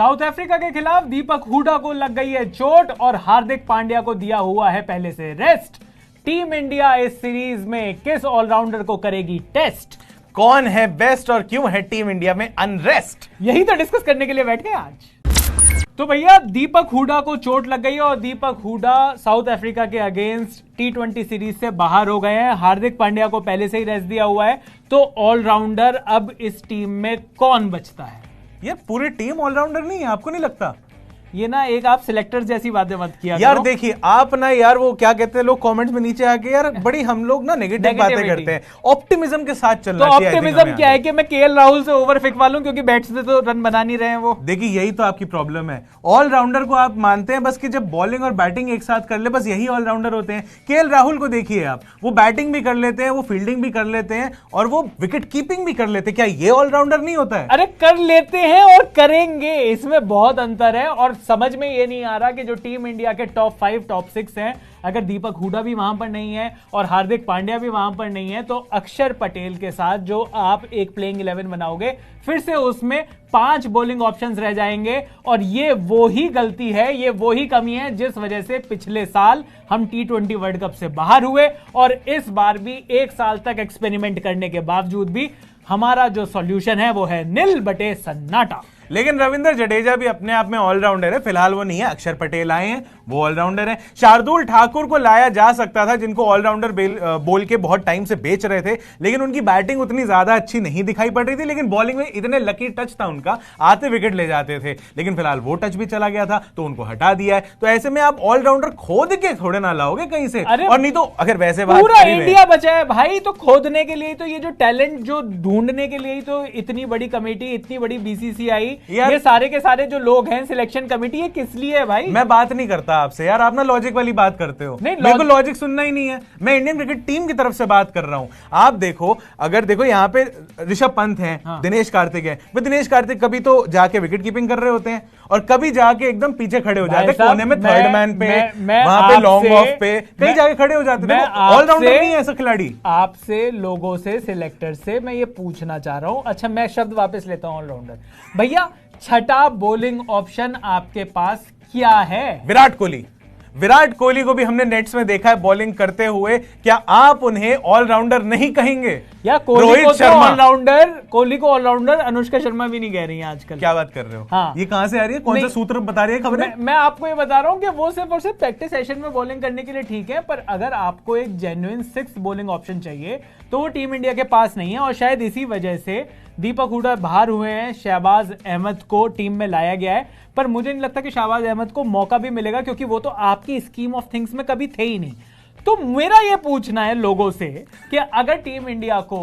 South Africa के खिलाफ दीपक हुडा को लग गई है चोट और हार्दिक पांड्या को दिया हुआ है पहले से रेस्ट। टीम इंडिया इस सीरीज में किस ऑलराउंडर को करेगी टेस्ट? कौन है बेस्ट और क्यों है टीम इंडिया में अनरेस्ट? यही तो डिस्कस करने के लिए बैठ गए आज। तो भैया दीपक हुडा को चोट लग गई है और दीपक हुडा साउथ अफ्रीका के अगेंस्ट T20 सीरीज से बाहर हो गए हैं। हार्दिक पांड्या को पहले से ही रेस्ट दिया हुआ है। तो ऑलराउंडर अब इस टीम में कौन बचता है? ये पूरी टीम ऑलराउंडर नहीं है, आपको नहीं लगता? ये ना एक आप सिलेक्टर्स जैसी बातें मत किया यार देखिए आप ना यार वो क्या कहते हैं लोग कमेंट्स में नीचे आके यार बड़ी हम लोग ना नेगेटिव बातें करते हैं। ऑप्टिमिज्म के साथ चलना चाहिए। तो ऑप्टिमिज्म क्या है कि मैं केएल राहुल से ओवर फेंकवा लूं क्योंकि बैट से तो रन बना नहीं रहे हैं वो। देखिए यही तो आपकी प्रॉब्लम है। ऑलराउंडर को आप मानते हैं बस कि जब बॉलिंग और बैटिंग एक साथ कर ले बस यही ऑलराउंडर होते हैं। केएल राहुल को देखिए आप, वो बैटिंग भी कर लेते हैं, वो फील्डिंग भी कर लेते हैं और वो विकेट कीपिंग भी कर लेते हैं। क्या ये ऑलराउंडर नहीं होता है? अरे कर लेते हैं और करेंगे, इसमें बहुत अंतर है। और समझ में ये नहीं आ रहा कि जो टीम इंडिया के टॉप 5 टॉप 6 हैं, अगर दीपक हुडा भी वहां पर नहीं है और हार्दिक पांड्या भी वहां पर नहीं है तो अक्षर पटेल के साथ जो आप एक प्लेइंग 11 बनाओगे फिर से उसमें 5 बॉलिंग ऑप्शंस रह जाएंगे। और ये वो ही गलती है, ये वो ही कमी है जिस वजह से पिछले साल हम T20 वर्ल्ड कप से बाहर हुए और इस बार भी 1 साल तक एक्सपेरिमेंट करने के बावजूद भी हमारा जो सॉल्यूशन है वो है नील बटे सन्नाटा। लेकिन रविंद्र जडेजा भी अपने आप में ऑलराउंडर है। फिलहाल वो नहीं है, अक्षर पटेल आए हैं, वो ऑलराउंडर है। शार्दुल ठाकुर को लाया जा सकता था जिनको ऑलराउंडर बोल के बहुत टाइम से बेच रहे थे, लेकिन उनकी बैटिंग उतनी ज्यादा अच्छी नहीं दिखाई पड़ रही थी। लेकिन बॉलिंग में इतने लकी टच था उनका, आते विकेट ले जाते थे। लेकिन फिलहाल वो टच भी चला गया था तो उनको हटा दिया है। तो ऐसे में आप ऑलराउंडर खोद के थोड़े ना लाओगे कहीं से। और नहीं तो अगर वैसे पूरा इंडिया बचा है भाई, तो खोदने के लिए तो ये जो टैलेंट जो ढूंढने के लिए तो इतनी बड़ी कमेटी, इतनी बड़ी बीसीसीआई, ये सारे के सारे जो लोग हैं सिलेक्शन कमेटी, ये किस लिए है भाई? मैं बात नहीं करता आपसे यार, आप ना लॉजिक वाली बात करते हो। मेरे को लॉजिक सुनना ही नहीं है। मैं इंडियन क्रिकेट टीम की तरफ से बात कर रहा हूं। आप देखो, अगर देखो यहाँ पे ऋषभ पंत हैं, हाँ। दिनेश कार्तिक हैं। दिनेश कार्तिक कभी तो जाके विकेट कीपिंग कर रहे होते हैं और कभी जाके एकदम पीछे खड़े हो जाते हैं कोने में, थर्ड मैन पे, वहां पे लॉन्ग ऑफ पे कहीं जाके खड़े हो जाते हैं। ऑलराउंडर नहीं है ऐसा खिलाड़ी। आपसे, लोगों से, सिलेक्टर से मैं ये पूछना चाह रहा हूं। अच्छा मैं शब्द वापस लेता हूं ऑलराउंडर। भैया छठा बॉलिंग ऑप्शन आपके पास क्या है? विराट कोहली। विराट कोहली को भी हमने नेट्स में देखा है बॉलिंग करते हुए। क्या आप उन्हें ऑलराउंडर नहीं कहेंगे? या कोहली को तो ऑलराउंडर, कोहली को ऑलराउंडर अनुष्का शर्मा भी नहीं कह रही है आजकल। क्या बात कर रहे हो? हाँ। ये कहां से आ रही है? कौन सा सूत्र बता रही है खबरें? मैं आपको ये बता रहा हूं कि वो सिर्फ और सिर्फ प्रैक्टिस सेशन में बॉलिंग करने के लिए ठीक है, पर अगर आपको एक जेन्युइन 6th बॉलिंग ऑप्शन चाहिए तो वो टीम इंडिया के पास नहीं है। और शायद इसी वजह से दीपक हुडा बाहर हुए हैं। शहबाज अहमद को टीम में लाया गया है, पर मुझे नहीं लगता कि शहबाज अहमद को मौका भी मिलेगा क्योंकि वो तो आपकी स्कीम ऑफ थिंग्स में कभी थे ही नहीं। तो मेरा ये पूछना है लोगों से कि अगर टीम इंडिया को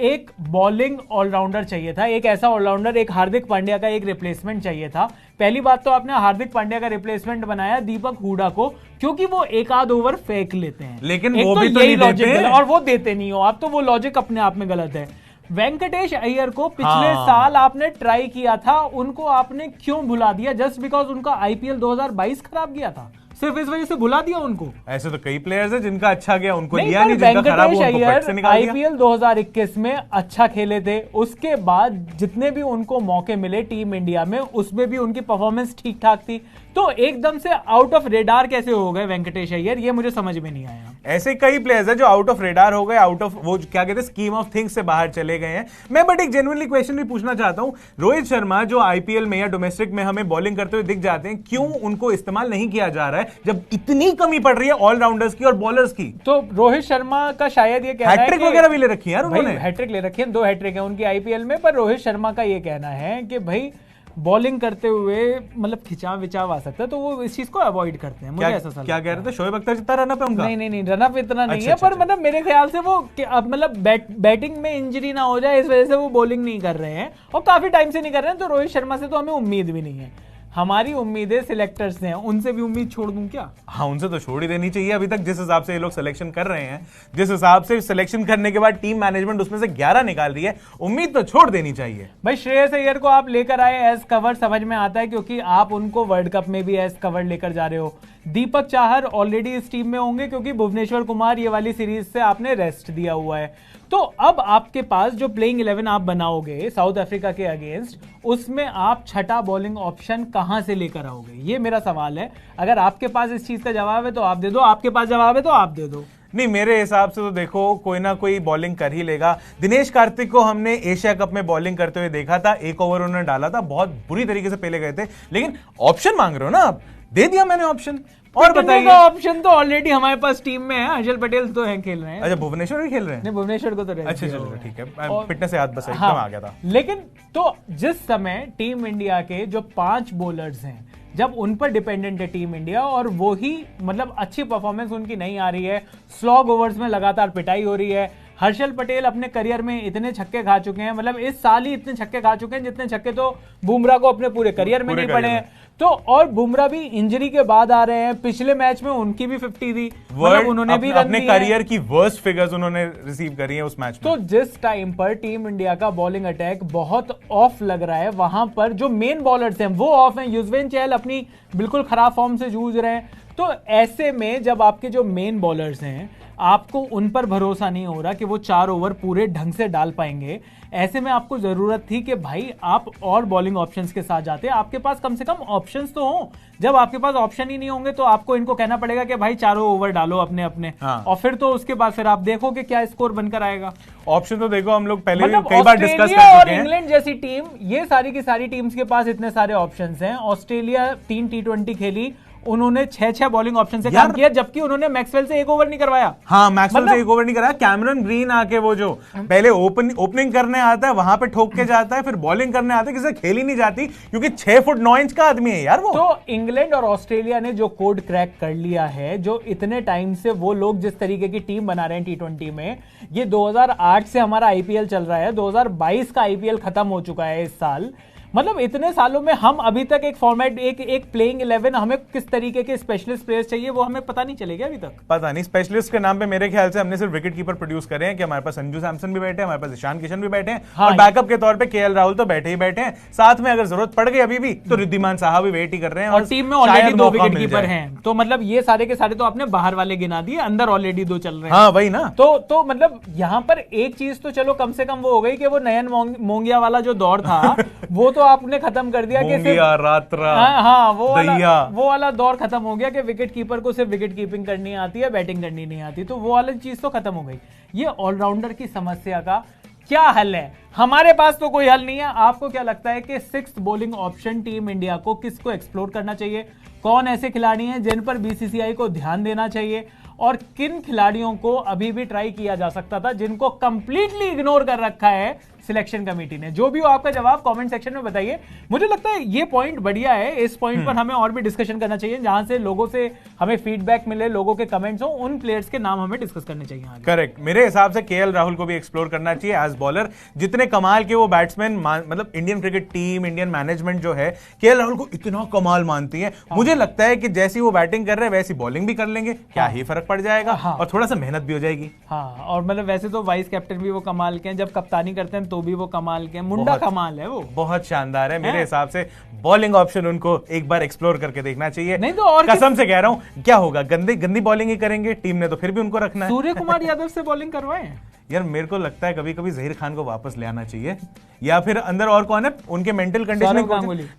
एक बॉलिंग ऑलराउंडर चाहिए था, एक ऐसा ऑलराउंडर, एक हार्दिक पांड्या का एक रिप्लेसमेंट चाहिए था। पहली बात तो आपने हार्दिक पांड्या का रिप्लेसमेंट बनाया दीपक हुडा को क्योंकि वो एक आध ओवर फेंक लेते हैं, लेकिन वो भी तो नहीं देते और वो देते नहीं हो आप, तो वो लॉजिक अपने आप में गलत है। वेंकटेश अय्यर को पिछले साल आपने ट्राई किया था, उनको आपने क्यों भुला दिया? जस्ट बिकॉज उनका आईपीएल 2022 खराब गया था, सिर्फ इस वजह से भुला दिया उनको? ऐसे तो कई प्लेयर्स हैं जिनका अच्छा गया उनको लिया नहीं, जिनका खराब हुआ उनको पेट से निकाल दिया। आईपीएल 2021 में अच्छा खेले थे, उसके बाद जितने भी उनको मौके मिले टीम इंडिया में उसमें भी उनकी परफॉर्मेंस ठीक ठाक थी। तो एकदम से आउट ऑफ रेडार कैसे हो गए वेंकटेश अय्यर, ये मुझे समझ में नहीं आया। ऐसे कई प्लेयर्स हैं जो आउट ऑफ रेडार हो गए, आउट ऑफ वो क्या कहते हैं स्कीम ऑफ थिंग्स से बाहर चले गए हैं। मैं बट एक जेन्युइनली क्वेश्चन भी पूछना चाहता हूं, रोहित शर्मा जो आईपीएल में या डोमेस्टिक में हमें बॉलिंग करते हुए दिख जाते हैं, क्यों उनको इस्तेमाल नहीं किया जा रहा है जब इतनी कमी पड़ रही है ऑलराउंडर्स की और बॉलर्स की? तो रोहित शर्मा का शायद ये कहना है, हैट्रिक वगैरह भी ले रखी है यार उन्होंने, हैट्रिक ले रखी है, 2 हैट्रिक है उनकी आईपीएल में। पर रोहित शर्मा का ये कहना है कि भाई बॉलिंग करते हुए मतलब खिंचाव विचाव आ सकता है, तो वो इस चीज को अवॉइड करते हैं। मुझे ऐसा लगता है। क्या कह रहे थे? शोएब अख्तर जितना रनअप है उनका? नहीं रनअप इतना नहीं है, पर मतलब मेरे ख्याल से वो मतलब बैटिंग में इंजरी ना हो जाए इस वजह से वो बॉलिंग नहीं कर रहे हैं और काफी टाइम से नहीं कर रहे हैं। तो रोहित शर्मा से तो हमें उम्मीद भी नहीं है। हमारी उम्मीदें सिलेक्टर्स से हैं, उनसे भी उम्मीद छोड़ दूं क्या? हाँ, उनसे तो छोड़ ही देनी चाहिए। अभी तक जिस हिसाब से ये लोग सिलेक्शन कर रहे हैं, जिस हिसाब से सिलेक्शन करने के बाद टीम मैनेजमेंट उसमें से 11 निकाल रही है, उम्मीद तो छोड़ देनी चाहिए। भाई श्रेयस अय्यर को आप लेकर आए एज कवर, समझ में आता है क्योंकि आप उनको वर्ल्ड कप में भी एज कवर लेकर जा रहे हो। दीपक चाहर ऑलरेडी इस टीम में होंगे क्योंकि भुवनेश्वर कुमार ये वाली सीरीज से आपने रेस्ट दिया हुआ है। तो अब आपके पास जो प्लेइंग 11 आप बनाओगे साउथ अफ्रीका के अगेंस्ट, उसमें आप छठा बॉलिंग ऑप्शन कहां से लेकर आओगे, ये मेरा सवाल है। अगर आपके पास इस चीज का जवाब है तो आप दे दो, आपके पास जवाब है तो आप दे दो। नहीं, मेरे हिसाब से तो देखो कोई ना कोई बॉलिंग कर ही लेगा। दिनेश कार्तिक को हमने एशिया कप में बॉलिंग करते हुए देखा था, एक ओवर उन्होंने डाला था, बहुत बुरी तरीके से पहले गए थे, लेकिन ऑप्शन मांग रहे हो ना आप, दे दिया मैंने ऑप्शन। और बताइए, ऑप्शन तो ऑलरेडी हमारे पास टीम में है, हर्षल पटेल तो हैं, खेल रहे हैं। अच्छा, भुवनेश्वर भी खेल रहे हैं? नहीं, भुवनेश्वर को तो अच्छा चलो ठीक है, फिटनेस से याद बस एकदम आ गया था। लेकिन तो जिस समय टीम इंडिया के जो 5 बॉलर्स हैं, जब उन पर डिपेंडेंट है टीम इंडिया, और वो ही मतलब अच्छी परफॉर्मेंस उनकी नहीं आ रही है, स्लॉग ओवर्स में लगातार पिटाई हो रही है। हर्षल पटेल अपने करियर में इतने छक्के खा चुके हैं, मतलब इस साल ही इतने छक्के खा चुके हैं जितने छक्के तो बुमराह को अपने पूरे करियर में नहीं पड़े हैं। तो और बुमराह भी इंजरी के बाद आ रहे हैं, पिछले मैच में उनकी भी 50 थी, मतलब उन्होंने भी अपने करियर की वर्स्ट फिगर्स उन्होंने रिसीव करी है उस मैच में। तो जिस टाइम पर टीम इंडिया का बॉलिंग अटैक बहुत ऑफ लग रहा है, वहां पर जो मेन बॉलर्स हैं वो ऑफ हैं, युजवेंद्र चहल अपनी बिल्कुल खराब फॉर्म से जूझ रहे हैं। तो ऐसे में जब आपके जो मेन बॉलर्स हैं, आपको उन पर भरोसा नहीं हो रहा कि वो 4 ओवर पूरे ढंग से डाल पाएंगे, ऐसे में आपको जरूरत थी कि भाई आप और बॉलिंग ऑप्शंस के साथ जाते, आपके पास कम से कम ऑप्शंस तो हों। जब आपके पास ऑप्शन ही नहीं होंगे तो आपको इनको कहना पड़ेगा कि भाई 4 ओवर डालो अपने अपने। हाँ। और फिर तो उसके बाद फिर आप देखो कि क्या स्कोर बनकर आएगा। ऑप्शन तो देखो, हम लोग पहले मतलब कई बार डिस्कस कर ऑस्ट्रेलिया और चुके हैं। इंग्लैंड जैसी टीम, ये सारी की सारी टीम्स के पास इतने सारे ऑप्शंस हैं। ऑस्ट्रेलिया 3 T20 खेली, उन्होंने 6 बॉलिंग ऑप्शन से काम किया, जबकि उन्होंने मैक्सवेल से 1 ओवर नहीं करवाया। हाँ, मैक्सवेल से 1 ओवर नहीं कराया। कैमरन ग्रीन आके वो जो पहले ओपनिंग करने आता है वहां पे ठोक के जाता है, फिर बॉलिंग करने आता है, किसी से खेली नहीं जाती क्योंकि 6 फुट 9 इंच का आदमी है यार वो। तो इंग्लैंड और ऑस्ट्रेलिया ने जो कोड क्रैक कर लिया है, जो इतने टाइम से वो लोग जिस तरीके की टीम बना रहे हैं T20 में, ये 2008 से हमारा आईपीएल चल रहा है, 2022 का आईपीएल खत्म हो चुका है इस साल। मतलब इतने सालों में हम अभी तक एक फॉर्मेट, एक प्लेइंग 11, हमें किस तरीके के स्पेशलिस्ट प्लेयर्स चाहिए वो हमें पता नहीं चलेगा अभी तक। पता नहीं, स्पेशलिस्ट के नाम पे मेरे ख्याल से हमने सिर्फ विकेट कीपर प्रोड्यूस करे हैं कि हमारे पास संजू सैमसन भी बैठे हैं, हमारे पास ईशान किशन भी बैठे हैं, हाँ, और बैकअप के तौर पे केएल राहुल तो बैठे ही बैठे हैं। साथ में अगर जरूरत पड़ गई अभी भी तो रिद्धिमान साहब भी वेट ही कर रहे हैं, और टीम में ऑलरेडी 2 विकेट कीपर हैं। तो मतलब ये सारे के सारे तो आपने बाहर वाले गिना दिए, अंदर ऑलरेडी 2 चल रहे हैं। हाँ वही ना। तो मतलब यहां पर एक चीज तो चलो कम से कम वो हो गई कि वो नयन मोंगिया वाला जो दौर था वो तो आपने खत्म कर दिया कि सिर्फ हाँ, वो वाला दौर खत्म हो गया कि विकेट कीपर को सिर्फ विकेट कीपिंग करनी आती है, बैटिंग करनी नहीं आती। तो वो वाली चीज तो खत्म हो गई। ये ऑलराउंडर की समस्या का क्या हल है? हमारे पास तो कोई हल नहीं है। आपको क्या लगता है कि 6th bowling option team India को किसको एक्सप्लोर करना चाहिए? कौन ऐसे खिलाड़ी हैं जिन पर बीसीसीआई को ध्यान देना चाहिए, और किन खिलाड़ियों को अभी भी ट्राई किया जा सकता था जिनको कंप्लीटली इग्नोर कर रखा है सिलेक्शन कमेटी ने? जो भी हो आपका जवाब कमेंट सेक्शन में बताइए। मुझे लगता है ये पॉइंट बढ़िया है, इस पॉइंट पर हमें और भी डिस्कशन करना चाहिए, जहां से लोगों से हमें फीडबैक मिले, लोगों के कमेंट्स हो, उन प्लेयर्स के नाम हमें डिस्कस करने चाहिए। करेक्ट, मेरे हिसाब से केएल राहुल को भी एक्सप्लोर करना चाहिए एज बॉलर। जितने कमाल के वो बैट्समैन, मतलब Indian cricket team, Indian management जो है केएल राहुल को इतना कमाल मानती है, मुझे लगता है कि जैसी वो बैटिंग कर रहे हैं वैसी बॉलिंग भी कर लेंगे, क्या ही फर्क पड़ जाएगा, और थोड़ा सा मेहनत भी हो जाएगी। हाँ, और मतलब वैसे तो वाइस कैप्टन भी वो कमाल के हैं, जब कप्तानी करते हैं तो भी वो कमाल के, मुंडा कमाल है, वो बहुत शानदार है। मेरे हिसाब से बॉलिंग ऑप्शन उनको एक बार एक्सप्लोर करके देखना चाहिए। नहीं तो और कसम से कह रहा हूं, क्या होगा, गंदी बॉलिंग ही करेंगे, टीम ने तो फिर भी उनको रखना है। सूर्य कुमार यादव से बॉलिंग करवाएं यार, मेरे को लगता है कभी कभी जहीर खान को वापस ले आना चाहिए, या फिर अंदर और कौन है उनके मेंटल कंडीशनिंग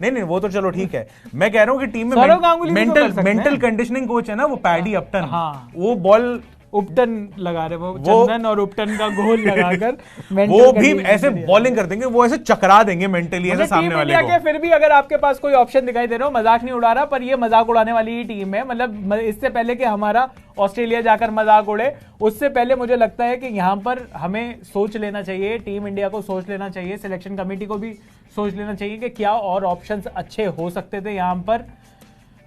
नहीं वो तो चलो ठीक है, मैं कह रहा हूं कि टीम में मेंटल कंडीशनिंग कोच है ना, वो पैडी अपटन, वो बॉल उपटन लगा रहे, वो चंदन और उपटन का घोल लगाकर वो भी ऐसे बॉलिंग कर देंगे, वो ऐसे चकरा देंगे मेंटली ऐसे सामने वाले को। फिर भी अगर आपके पास कोई ऑप्शन दिखाई दे रहा हो, मजाक नहीं उड़ा रहा, पर ये मजाक उड़ाने वाली ही टीम है। मतलब इससे पहले कि हमारा ऑस्ट्रेलिया जाकर मजाक उड़े, उससे पहले मुझे लगता है कि यहाँ पर हमें सोच लेना चाहिए, टीम इंडिया को सोच लेना चाहिए, सिलेक्शन कमेटी को भी सोच लेना चाहिए कि क्या और ऑप्शंस अच्छे हो सकते थे यहाँ पर।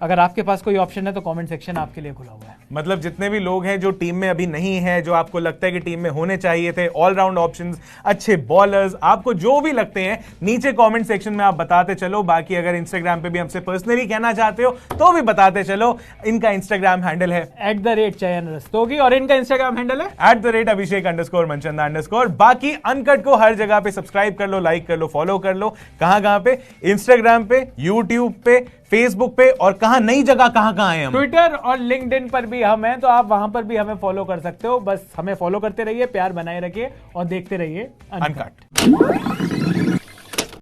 अगर आपके पास कोई ऑप्शन है तो कमेंट सेक्शन आपके लिए खुला हुआ है। मतलब जितने भी लोग हैं जो टीम में अभी नहीं है, जो आपको लगता है कि टीम में होने चाहिए थे, ऑलराउंड ऑप्शंस, अच्छे बॉलर्स, आपको जो भी लगते हैं नीचे कमेंट सेक्शन में आप बताते चलो। बाकी अगर इंस्टाग्राम पे भी हमसे पर्सनली कहना चाहते हो तो भी बताते चलो। इनका इंस्टाग्राम हैंडल है @चयन रस्तोगी, और इनका इंस्टाग्राम हैंडल है @abhishek_manchanda_। बाकी अनकट को हर जगह पे सब्सक्राइब कर लो, लाइक कर लो, फॉलो कर लो। कहां पे? इंस्टाग्राम पे, यूट्यूब पे, फेसबुक पे, और कहां नई जगह कहां हैं हम? ट्विटर और लिंक्डइन पर भी हम हैं, तो आप वहां पर भी हमें फॉलो कर सकते हो। बस हमें फॉलो करते रहिए, प्यार बनाए रखिए और देखते रहिए अनकट।